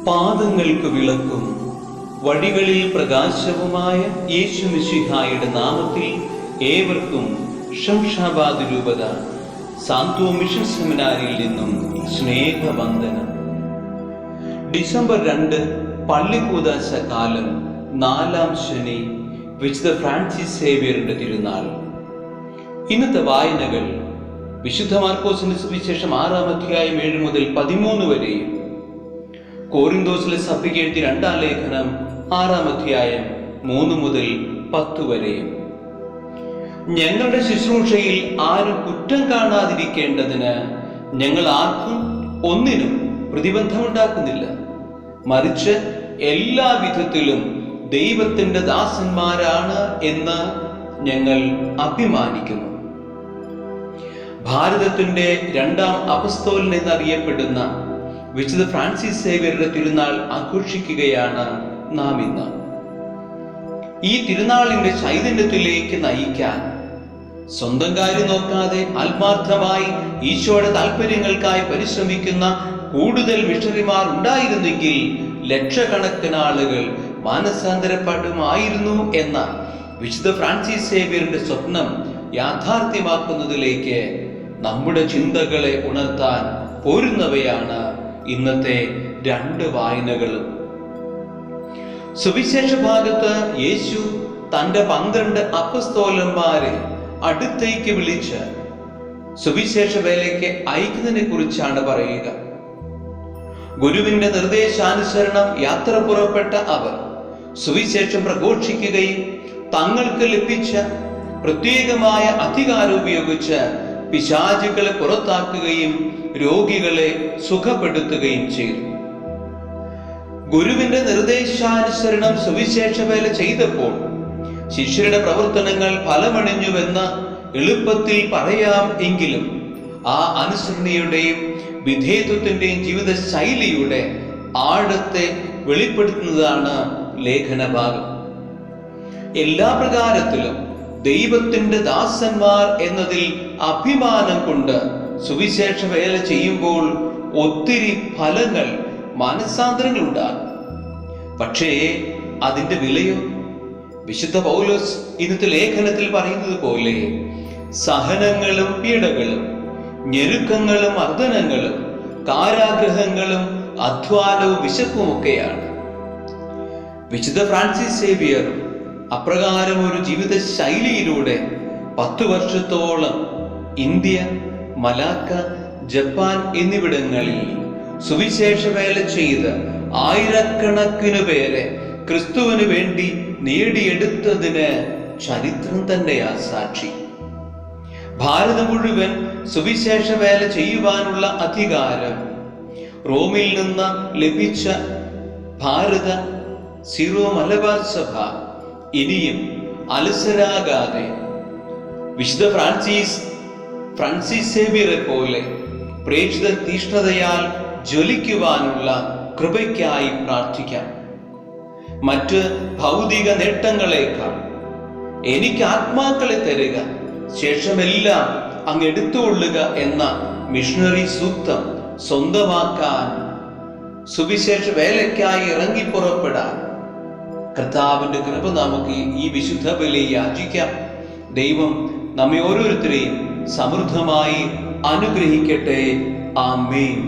പാദങ്ങൾക്ക് വിളക്കും വഴികളിൽ പ്രകാശവുമായ യേശു മിശിഹായുടെ നാമത്തിൽ ഏവർക്കും ശംഷാബാദ് രൂപത സാന്ത്വ മിഷൻ സെമിനാരിയിൽ നിന്നും സ്നേഹവന്ദനം. ഡിസംബർ 2 പള്ളിക്കൂദാശ കാലം 4-ാം ശനി, വിശുദ്ധ ഫ്രാൻസിസ് സേവ്യറിന്റെ തിരുനാൾ. ഇന്നത്തെ വായനകൾ വിശുദ്ധ മാർക്കോസിന്റെ സുവിശേഷം 6-ാം അധ്യായം 7 മുതൽ 13 വരെയും, കോരിന്തോസിലെ സഭയ്ക്ക് എഴുതിയ 2-ാം ലേഖനം 6-ാം അധ്യായം 3 മുതൽ 10 വരെയും. ഞങ്ങളുടെ ശുശ്രൂഷയിൽ ആരും കുറ്റം കാണാതിരിക്കേണ്ടതിന് ഞങ്ങൾ ആർക്കും ഒന്നിനും പ്രതിബന്ധമുണ്ടാക്കുന്നില്ല, മറിച്ച് എല്ലാ വിധത്തിലും ദൈവത്തിന്റെ ദാസന്മാരാണ് എന്ന് ഞങ്ങൾ അഭിമാനിക്കുന്നു. ഭാരതത്തിന്റെ 2-ാം അപ്പസ്തോലൻ എന്നറിയപ്പെടുന്ന വിശുദ്ധ ഫ്രാൻസിസ് സേവ്യറുടെ തിരുനാൾ ആഘോഷിക്കുകയാണ് നാം ഇന്ന്. ഈ തിരുനാളിന്റെ ചൈതന്യത്തിലേക്ക് നയിക്കാൻ സ്വന്തം കാര്യം നോക്കാതെ ആത്മാർത്ഥമായി ഈശോയുടെ താല്പര്യങ്ങൾക്കായി പരിശ്രമിക്കുന്ന കൂടുതൽ മിഷണറിമാർ ഉണ്ടായിരുന്നെങ്കിൽ ലക്ഷക്കണക്കിന് ആളുകൾ മാനസാന്തരപ്പെടുമായിരുന്നു എന്ന വിശുദ്ധ ഫ്രാൻസിസ് സേവ്യറിന്റെ സ്വപ്നം യാഥാർത്ഥ്യമാക്കുന്നതിലേക്ക് നമ്മുടെ ചിന്തകളെ ഉണർത്താൻ പോരുന്നവയാണ് ഇന്നത്തെ 2 വായനകളും. സുവിശേഷ ഭാഗത്ത് യേശു തന്റെ 12 അപ്പസ്തോലന്മാരെ അടുത്തേക്ക് വിളിച്ച് സുവിശേഷ വേലയ്ക്ക് അയക്കുന്നതിനെ കുറിച്ചാണ് പറയുക. ഗുരുവിന്റെ നിർദ്ദേശാനുസരണം യാത്ര പുറപ്പെട്ട അവർ സുവിശേഷം പ്രഘോഷിക്കുകയും തങ്ങൾക്ക് ലഭിച്ച പ്രത്യേകമായ അധികാരം ഉപയോഗിച്ച് പിശാചുക്കളെ പുറത്താക്കുകയും രോഗികളെ സുഖപ്പെടുത്തുകയും ചെയ്തു. ഗുരുവിന്റെ നിർദ്ദേശാനുസരണം സുവിശേഷ വേല ചെയ്തപ്പോൾ ശിഷ്യരുടെ പ്രവർത്തനങ്ങൾ ഫലമണിഞ്ഞുവെന്ന് എളുപ്പത്തിൽ പറയാം. എങ്കിലും ആ അനുസരണയുടെയും വിധേയത്വത്തിന്റെയും ജീവിത ശൈലിയുടെ ആഴത്തെ വെളിപ്പെടുത്തുന്നതാണ് ലേഖനഭാഗം. എല്ലാ പ്രകാരത്തിലും ദൈവത്തിന്റെ ദാസന്മാർ എന്നതിൽ അഭിമാനം കൊണ്ട് സുവിശേഷ വേല ചെയ്യുമ്പോൾ ഒത്തിരി ഫലങ്ങൾ, മാനസാന്തരങ്ങൾ ഉണ്ടാകും. പക്ഷേ അതിന്റെ വിലയോ? വിശുദ്ധ പൗലോസ് ഇന്നത്തെ ലേഖനത്തിൽ പറയുന്നത് പോലെ സഹനങ്ങളും പീഡകളും, ഞെരുക്കങ്ങളും മർദ്ദനങ്ങളും, കാരാഗ്രഹങ്ങളും അധ്വാനവും വിശപ്പും ഒക്കെയാണ്. വിശുദ്ധ ഫ്രാൻസിസ് സേവ്യർ അപ്രകാരം ഒരു ജീവിത ശൈലിയിലൂടെ 10 വർഷത്തോളം ഇന്ത്യ, മലാക്ക, ജപ്പാൻ എന്നിവിടങ്ങളിൽ സുവിശേഷ വേല ചെയ്ത് ആയിരക്കണക്കിന് പേരെ ക്രിസ്തുവിന് വേണ്ടി നേടിയെടുത്തതിന് ചരിത്രം തന്നെയാ സാക്ഷി. ഭാരതം മുഴുവൻ സുവിശേഷ വേല ചെയ്യുവാനുള്ള അധികാരം റോമിൽ നിന്ന് ലഭിച്ച ഭാരത സിറോ മലബാർ സഭ ഇനിയും അലസരാകാതെ വിശുദ്ധ ഫ്രാൻസിസ് സേവ്യറെ പോലെ പ്രേക്ഷിത തീഷ്ണതയാൽ ജ്വലിക്കുവാനുള്ള കൃപയ്ക്കായി പ്രാർത്ഥിക്കാം. മറ്റ് ഭൗതിക നേട്ടങ്ങളെക്കാൾ എനിക്ക് ആത്മാക്കളെ തരിക, ശേഷമെല്ലാം അങ്ങ് എടുത്തുകൊള്ളുക എന്ന മിഷണറി സൂക്തം സ്വന്തമാക്കാൻ, സുവിശേഷ വേലയ്ക്കായി ഇറങ്ങി പുറപ്പെടാൻ കർത്താവിന്റെ കൃപ നമുക്ക് ഈ വിശുദ്ധ ബലിയിൽ യാചിക്കാം. ദൈവം നമ്മെ ഓരോരുത്തരെയും സമൃദ്ധമായി അനുഗ്രഹിക്കട്ടെ. ആമേൻ.